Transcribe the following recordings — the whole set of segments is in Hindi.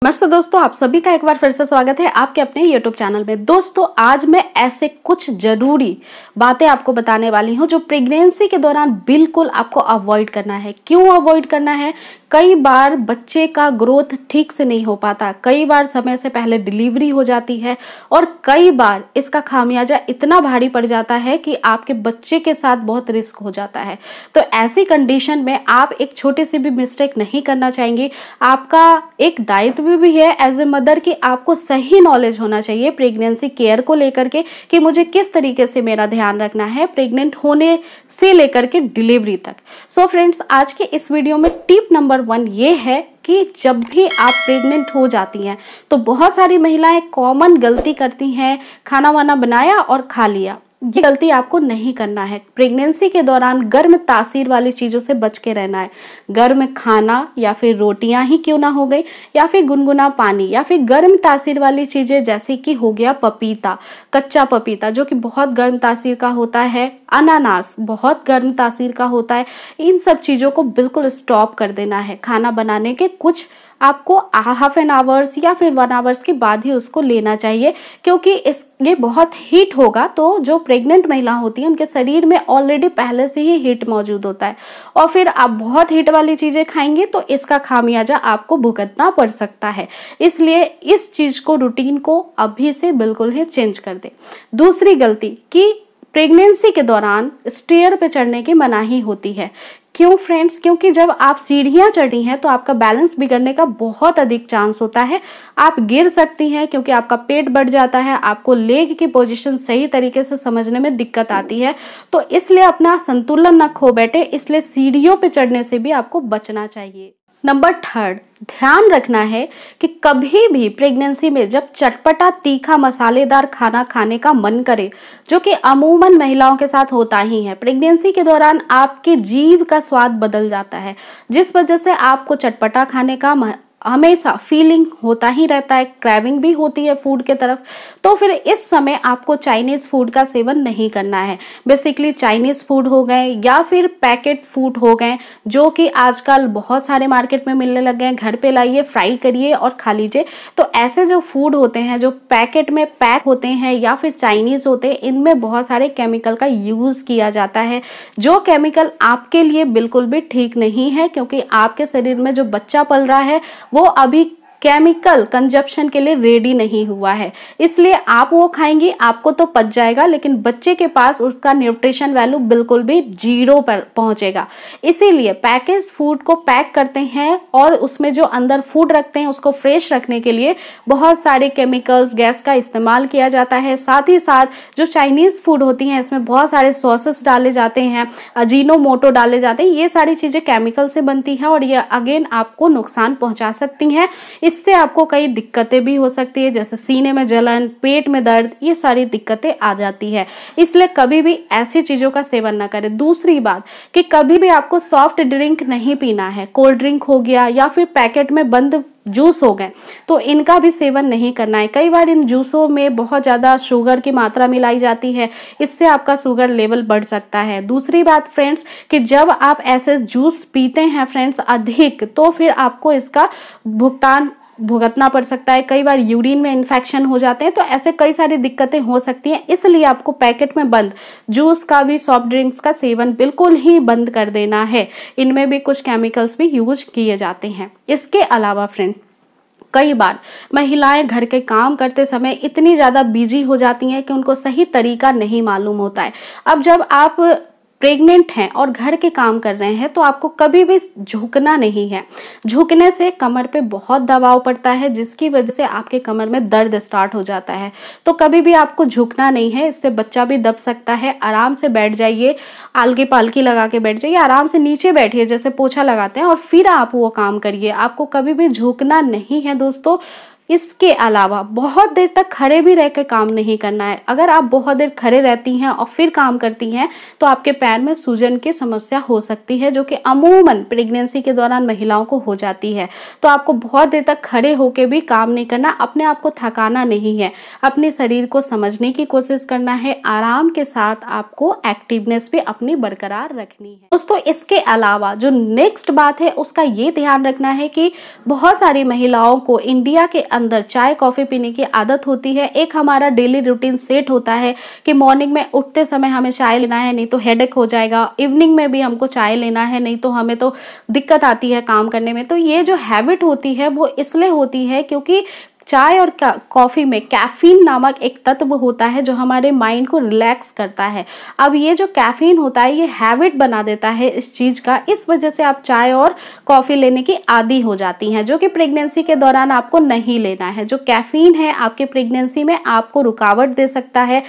नमस्ते दोस्तों, आप सभी का एक बार फिर से स्वागत है आपके अपने YouTube चैनल में। दोस्तों, आज मैं ऐसे कुछ जरूरी बातें आपको बताने वाली हूँ जो प्रेगनेंसी के दौरान बिल्कुल आपको अवॉइड करना है। क्यों अवॉइड करना है? कई बार बच्चे का ग्रोथ ठीक से नहीं हो पाता, कई बार समय से पहले डिलीवरी हो जाती है और कई बार इसका खामियाजा इतना भारी पड़ जाता है कि आपके बच्चे के साथ बहुत रिस्क हो जाता है। तो ऐसी कंडीशन में आप एक छोटी सी भी मिस्टेक नहीं करना चाहेंगे। आपका एक दायित्व भी है एज ए मदर कि आपको सही नॉलेज होना चाहिए प्रेगनेंसी केयर को लेकर के कि मुझे किस तरीके से मेरा ध्यान रखना है प्रेग्नेंट होने से लेकर के डिलीवरी तक। सो फ्रेंड्स, आज के इस वीडियो में टिप नंबर 1 ये है कि जब भी आप प्रेग्नेंट हो जाती हैं तो बहुत सारी महिलाएं कॉमन गलती करती हैं, खाना वाना बनाया और खा लिया। ये गलती आपको नहीं करना है। प्रेगनेंसी के दौरान गर्म तासीर वाली चीज़ों से बच के रहना है। गर्म खाना या फिर रोटियां ही क्यों ना हो गई, या फिर गुनगुना पानी, या फिर गर्म तासीर वाली चीज़ें जैसे कि हो गया पपीता, कच्चा पपीता जो कि बहुत गर्म तासीर का होता है, अनानास बहुत गर्म तासीर का होता है। इन सब चीज़ों को बिल्कुल स्टॉप कर देना है। खाना बनाने के कुछ आपको हाफ एन आवर्स या फिर 1 आवर्स के बाद ही उसको लेना चाहिए, क्योंकि ये बहुत हीट होगा। तो जो प्रेग्नेंट महिला होती है उनके शरीर में ऑलरेडी पहले से ही हीट मौजूद होता है और फिर आप बहुत हीट वाली चीज़ें खाएंगे तो इसका खामियाजा आपको भुगतना पड़ सकता है। इसलिए इस चीज़ को, रूटीन को अभी से बिल्कुल ही चेंज कर दे। दूसरी गलती कि प्रेगनेंसी के दौरान स्टेयर पे चढ़ने की मनाही होती है। क्यों फ्रेंड्स? क्योंकि जब आप सीढ़ियां चढ़ी हैं तो आपका बैलेंस बिगड़ने का बहुत अधिक चांस होता है। आप गिर सकती हैं क्योंकि आपका पेट बढ़ जाता है, आपको लेग की पोजीशन सही तरीके से समझने में दिक्कत आती है। तो इसलिए अपना संतुलन न खो बैठे, इसलिए सीढ़ियों पे चढ़ने से भी आपको बचना चाहिए। नंबर 3, ध्यान रखना है कि कभी भी प्रेगनेंसी में जब चटपटा, तीखा, मसालेदार खाना खाने का मन करे, जो कि अमूमन महिलाओं के साथ होता ही है, प्रेगनेंसी के दौरान आपके जीभ का स्वाद बदल जाता है, जिस वजह से आपको चटपटा खाने का हमेशा फीलिंग होता ही रहता है, क्रेविंग भी होती है फूड के तरफ। तो फिर इस समय आपको चाइनीज़ फूड का सेवन नहीं करना है। बेसिकली चाइनीज़ फूड हो गए या फिर पैकेट फूड हो गए, जो कि आजकल बहुत सारे मार्केट में मिलने लग गए हैं। घर पे लाइए, फ्राई करिए और खा लीजिए। तो ऐसे जो फूड होते हैं जो पैकेट में पैक होते हैं या फिर चाइनीज़ होते हैं, इनमें बहुत सारे केमिकल का यूज़ किया जाता है, जो केमिकल आपके लिए बिल्कुल भी ठीक नहीं है, क्योंकि आपके शरीर में जो बच्चा पल रहा है वो अभी केमिकल कंजप्शन के लिए रेडी नहीं हुआ है। इसलिए आप वो खाएंगी, आपको तो पच जाएगा, लेकिन बच्चे के पास उसका न्यूट्रिशन वैल्यू बिल्कुल भी 0 पर पहुंचेगा। इसीलिए पैकेज फूड को पैक करते हैं और उसमें जो अंदर फूड रखते हैं उसको फ्रेश रखने के लिए बहुत सारे केमिकल्स, गैस का इस्तेमाल किया जाता है। साथ ही साथ जो चाइनीज़ फूड होती हैं इसमें बहुत सारे सॉसेस डाले जाते हैं, अजीनोमोटो डाले जाते हैं। ये सारी चीज़ें केमिकल से बनती हैं और ये अगेन आपको नुकसान पहुँचा सकती हैं। इससे आपको कई दिक्कतें भी हो सकती है, जैसे सीने में जलन, पेट में दर्द, ये सारी दिक्कतें आ जाती है। इसलिए कभी भी ऐसी चीज़ों का सेवन ना करें। दूसरी बात कि कभी भी आपको सॉफ्ट ड्रिंक नहीं पीना है। कोल्ड ड्रिंक हो गया या फिर पैकेट में बंद जूस हो गए, तो इनका भी सेवन नहीं करना है। कई बार इन जूसों में बहुत ज़्यादा शुगर की मात्रा मिलाई जाती है, इससे आपका शुगर लेवल बढ़ सकता है। दूसरी बात फ्रेंड्स कि जब आप ऐसे जूस पीते हैं फ्रेंड्स अधिक, तो फिर आपको इसका भुगतना पड़ सकता है। कई बार यूरिन में इन्फेक्शन हो जाते हैं, तो ऐसे कई सारी दिक्कतें हो सकती हैं। इसलिए आपको पैकेट में बंद जूस का भी, सॉफ्ट ड्रिंक्स का सेवन बिल्कुल ही बंद कर देना है। इनमें भी कुछ केमिकल्स भी यूज किए जाते हैं। इसके अलावा फ्रेंड, कई बार महिलाएं घर के काम करते समय इतनी ज़्यादा बिजी हो जाती हैं कि उनको सही तरीका नहीं मालूम होता है। अब जब आप प्रेग्नेंट हैं और घर के काम कर रहे हैं तो आपको कभी भी झुकना नहीं है। झुकने से कमर पे बहुत दबाव पड़ता है, जिसकी वजह से आपके कमर में दर्द स्टार्ट हो जाता है। तो कभी भी आपको झुकना नहीं है, इससे बच्चा भी दब सकता है। आराम से बैठ जाइए, आलगी पालकी लगा के बैठ जाइए, आराम से नीचे बैठिए जैसे पोछा लगाते हैं और फिर आप वो काम करिए। आपको कभी भी झुकना नहीं है दोस्तों। इसके अलावा बहुत देर तक खड़े भी रह कर काम नहीं करना है। अगर आप बहुत देर खड़े रहती हैं और फिर काम करती हैं तो आपके पैर में सूजन की समस्या हो सकती है, जो कि अमूमन प्रेगनेंसी के दौरान महिलाओं को हो जाती है। तो आपको बहुत देर तक खड़े होकर भी काम नहीं करना, अपने आप को थकाना नहीं है, अपने शरीर को समझने की कोशिश करना है। आराम के साथ आपको एक्टिवनेस भी अपनी बरकरार रखनी है। दोस्तों, इसके अलावा जो नेक्स्ट बात है उसका ये ध्यान रखना है कि बहुत सारी महिलाओं को इंडिया के अंदर चाय कॉफी पीने की आदत होती है। एक हमारा डेली रूटीन सेट होता है कि मॉर्निंग में उठते समय हमें चाय लेना है, नहीं तो हेडेक हो जाएगा। इवनिंग में भी हमको चाय लेना है, नहीं तो हमें तो दिक्कत आती है काम करने में। तो ये जो हैबिट होती है वो इसलिए होती है क्योंकि चाय और कॉफ़ी में कैफीन नामक एक तत्व होता है जो हमारे माइंड को रिलैक्स करता है। अब ये जो कैफीन होता है ये हैबिट बना देता है इस चीज़ का, इस वजह से आप चाय और कॉफ़ी लेने की आदी हो जाती हैं, जो कि प्रेगनेंसी के दौरान आपको नहीं लेना है। जो कैफीन है आपके प्रेगनेंसी में आपको रुकावट दे सकता है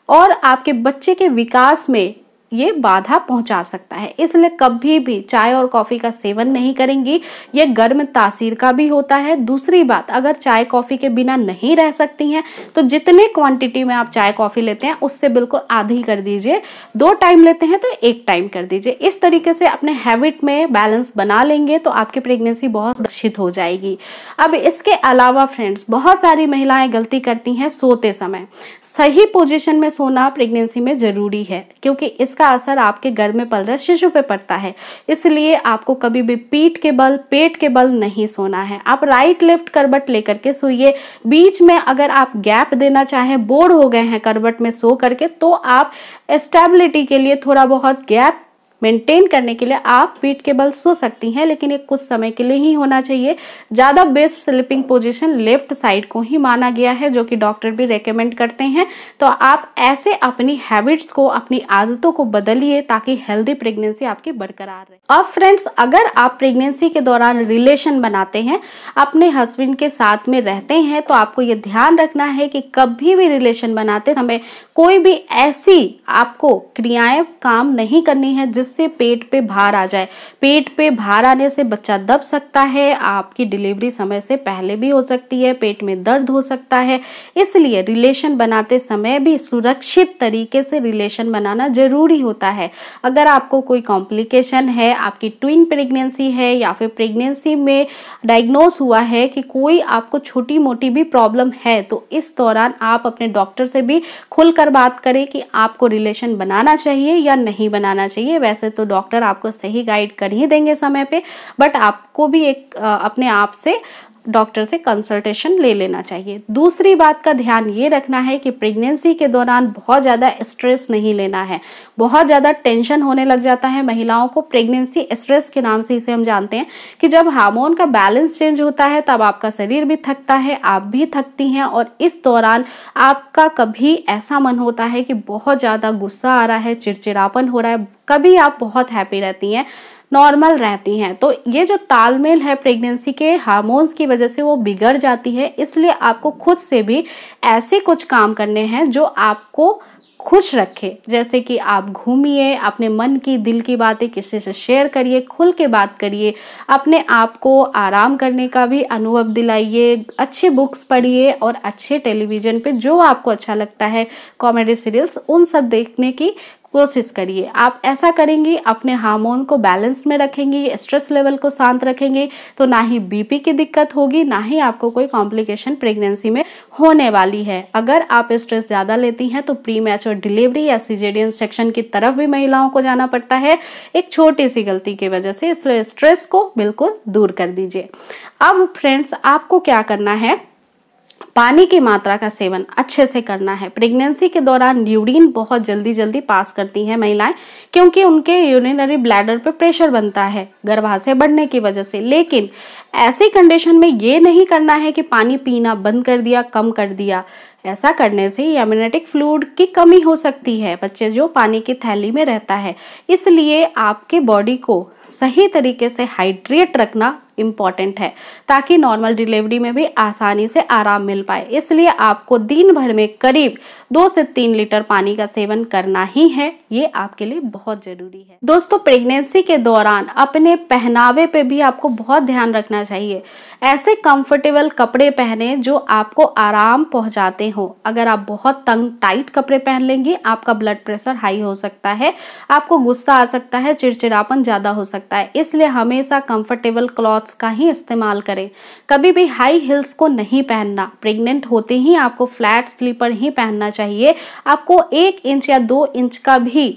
और आपके बच्चे के विकास में ये बाधा पहुंचा सकता है। इसलिए कभी भी चाय और कॉफ़ी का सेवन नहीं करेंगी, ये गर्म तासीर का भी होता है। दूसरी बात, अगर चाय कॉफ़ी के बिना नहीं रह सकती हैं तो जितने क्वांटिटी में आप चाय कॉफ़ी लेते हैं उससे बिल्कुल आधी कर दीजिए। 2 टाइम लेते हैं तो 1 टाइम कर दीजिए। इस तरीके से अपने हैबिट में बैलेंस बना लेंगे तो आपकी प्रेगनेंसी बहुत सुरक्षित हो जाएगी। अब इसके अलावा फ्रेंड्स, बहुत सारी महिलाएं गलती करती हैं सोते समय। सही पोजिशन में सोना प्रेगनेंसी में जरूरी है क्योंकि इसका असर आपके गर्भ में पल रहे शिशु पे पड़ता है। इसलिए आपको कभी भी पीठ के बल, पेट के बल नहीं सोना है। आप राइट लेफ्ट करवट लेकर के सोइए। बीच में अगर आप गैप देना चाहें, बोर हो गए हैं करवट में सो करके, तो आप स्टेबिलिटी के लिए थोड़ा बहुत गैप मेंटेन करने के लिए आप पीठ के बल सो सकती हैं, लेकिन ये कुछ समय के लिए ही होना चाहिए। ज़्यादा best sleeping position left side को ही माना गया है, जो कि डॉक्टर भी रेकमेंड करते हैं। तो आप ऐसे अपनी हैबिट्स को, अपनी आदतों को बदलिए ताकि हेल्दी प्रेगनेंसी आपकी बरकरार रहे। अब फ्रेंड्स, अगर आप प्रेगनेंसी के दौरान रिलेशन बनाते हैं, अपने हस्बैंड के साथ में रहते हैं, तो आपको ये ध्यान रखना है कि कभी भी रिलेशन बनाते समय कोई भी ऐसी आपको क्रियाएं काम नहीं करनी है जिससे पेट पे भार आ जाए। पेट पे भार आने से बच्चा दब सकता है, आपकी डिलीवरी समय से पहले भी हो सकती है, पेट में दर्द हो सकता है। इसलिए रिलेशन बनाते समय भी सुरक्षित तरीके से रिलेशन बनाना जरूरी होता है। अगर आपको कोई कॉम्प्लिकेशन है, आपकी ट्विन प्रेगनेंसी है या फिर प्रेगनेंसी में डायग्नोस हुआ है कि कोई आपको छोटी मोटी भी प्रॉब्लम है, तो इस दौरान आप अपने डॉक्टर से भी खुलकर बात करें कि आपको रिलेशन बनाना चाहिए या नहीं बनाना चाहिए। वैसे तो डॉक्टर आपको सही गाइड कर ही देंगे समय पे, बट आपको भी एक अपने आप से डॉक्टर से कंसल्टेशन ले लेना चाहिए। दूसरी बात का ध्यान ये रखना है कि प्रेगनेंसी के दौरान बहुत ज़्यादा स्ट्रेस नहीं लेना है। बहुत ज़्यादा टेंशन होने लग जाता है महिलाओं को। प्रेगनेंसी स्ट्रेस के नाम से इसे हम जानते हैं कि जब हार्मोन का बैलेंस चेंज होता है तब आपका शरीर भी थकता है, आप भी थकती हैं, और इस दौरान आपका कभी ऐसा मन होता है कि बहुत ज़्यादा गुस्सा आ रहा है, चिड़चिड़ापन हो रहा है, कभी आप बहुत हैप्पी रहती हैं, नॉर्मल रहती हैं। तो ये जो तालमेल है प्रेगनेंसी के हार्मोन्स की वजह से वो बिगड़ जाती है। इसलिए आपको खुद से भी ऐसे कुछ काम करने हैं जो आपको खुश रखे, जैसे कि आप घूमिए, अपने मन की दिल की बातें किसी से शेयर करिए, खुल के बात करिए, अपने आप को आराम करने का भी अनुभव दिलाइए, अच्छे बुक्स पढ़िए और अच्छे टेलीविज़न पे जो आपको अच्छा लगता है, कॉमेडी सीरियल्स, उन सब देखने की कोशिश करिए। आप ऐसा करेंगी, अपने हार्मोन को बैलेंस में रखेंगी, स्ट्रेस लेवल को शांत रखेंगी, तो ना ही बीपी की दिक्कत होगी, ना ही आपको कोई कॉम्प्लिकेशन प्रेगनेंसी में होने वाली है। अगर आप स्ट्रेस ज़्यादा लेती हैं तो प्री मैच्योर डिलीवरी या सिजेरियन सेक्शन की तरफ भी महिलाओं को जाना पड़ता है एक छोटी सी गलती की वजह से। इसलिए स्ट्रेस को बिल्कुल दूर कर दीजिए। अब फ्रेंड्स, आपको क्या करना है, पानी की मात्रा का सेवन अच्छे से करना है। प्रेगनेंसी के दौरान यूरिन बहुत जल्दी जल्दी पास करती हैं महिलाएं, क्योंकि उनके यूरिनरी ब्लैडर पे प्रेशर बनता है गर्भाशय बढ़ने की वजह से। लेकिन ऐसी कंडीशन में ये नहीं करना है कि पानी पीना बंद कर दिया, कम कर दिया। ऐसा करने से एमनियोटिक फ्लूइड की कमी हो सकती है, बच्चे जो पानी की थैली में रहता है। इसलिए आपके बॉडी को सही तरीके से हाइड्रेट रखना इम्पॉर्टेंट है ताकि नॉर्मल डिलीवरी में भी आसानी से आराम मिल पाए। इसलिए आपको दिन भर में करीब 2 से 3 लीटर पानी का सेवन करना ही है, ये आपके लिए बहुत जरूरी है। दोस्तों, प्रेगनेंसी के दौरान अपने पहनावे पे भी आपको बहुत ध्यान रखना चाहिए। ऐसे कंफर्टेबल कपड़े पहने जो आपको आराम पहुंचाते हो। अगर आप बहुत तंग टाइट कपड़े पहन लेंगे, आपका ब्लड प्रेशर हाई हो सकता है, आपको गुस्सा आ सकता है, चिड़चिड़ापन ज़्यादा हो सकता है। इसलिए हमेशा कंफर्टेबल क्लॉथ्स का ही इस्तेमाल करें। कभी भी हाई हील्स को नहीं पहनना। प्रेग्नेंट होते ही आपको फ्लैट स्लीपर ही पहनना चाहिए। आपको 1 इंच या 2 इंच का भी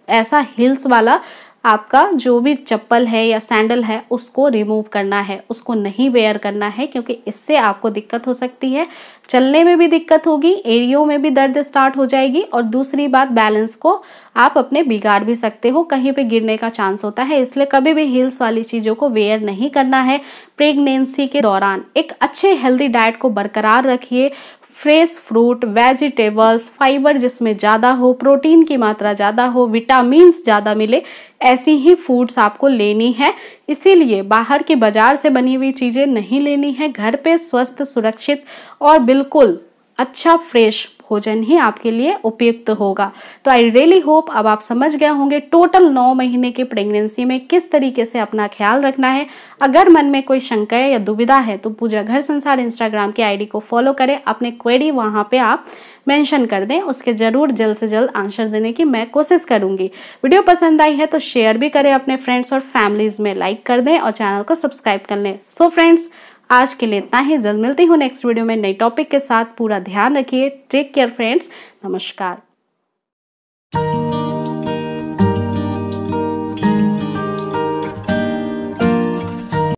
ऐसा हील्स वाला आपका जो भी चप्पल है या सैंडल है उसको रिमूव करना है, उसको नहीं वेयर करना है, क्योंकि इससे आपको दिक्कत हो सकती है। चलने में भी दिक्कत होगी, एरियो में भी दर्द स्टार्ट हो जाएगी, और दूसरी बात बैलेंस को आप अपने बिगाड़ भी सकते हो, कहीं पे गिरने का चांस होता है। इसलिए कभी भी हील्स वाली चीज़ों को वेयर नहीं करना है। प्रेगनेंसी के दौरान एक अच्छे हेल्दी डाइट को बरकरार रखिए। फ्रेश फ्रूट, वेजिटेबल्स, फाइबर जिसमें ज़्यादा हो, प्रोटीन की मात्रा ज़्यादा हो, विटामिन्स ज़्यादा मिले, ऐसी ही फूड्स आपको लेनी है। इसीलिए बाहर की बाजार से बनी हुई चीज़ें नहीं लेनी है। घर पे स्वस्थ, सुरक्षित और बिल्कुल अच्छा फ्रेश भोजन ही आपके लिए उपयुक्त होगा। तो आई रियली होप अब आप समझ गए होंगे टोटल 9 महीने की प्रेगनेंसी में किस तरीके से अपना ख्याल रखना है। अगर मन में कोई शंकाएं या दुविधा है तो पूजा घर संसार इंस्टाग्राम की आईडी को फॉलो करें। अपने क्वेरी वहां पे आप मेंशन कर दें, उसके जरूर जल्द से जल्द आंसर देने की मैं कोशिश करूंगी। वीडियो पसंद आई है तो शेयर भी करें अपने फ्रेंड्स और फैमिलीज में, लाइक कर दें और चैनल को सब्सक्राइब कर लें। सो फ्रेंड्स, आज के लिए इतना ही। जल्द मिलती हूँ नेक्स्ट वीडियो में नई टॉपिक के साथ। पूरा ध्यान रखिए। Take care friends. नमस्कार।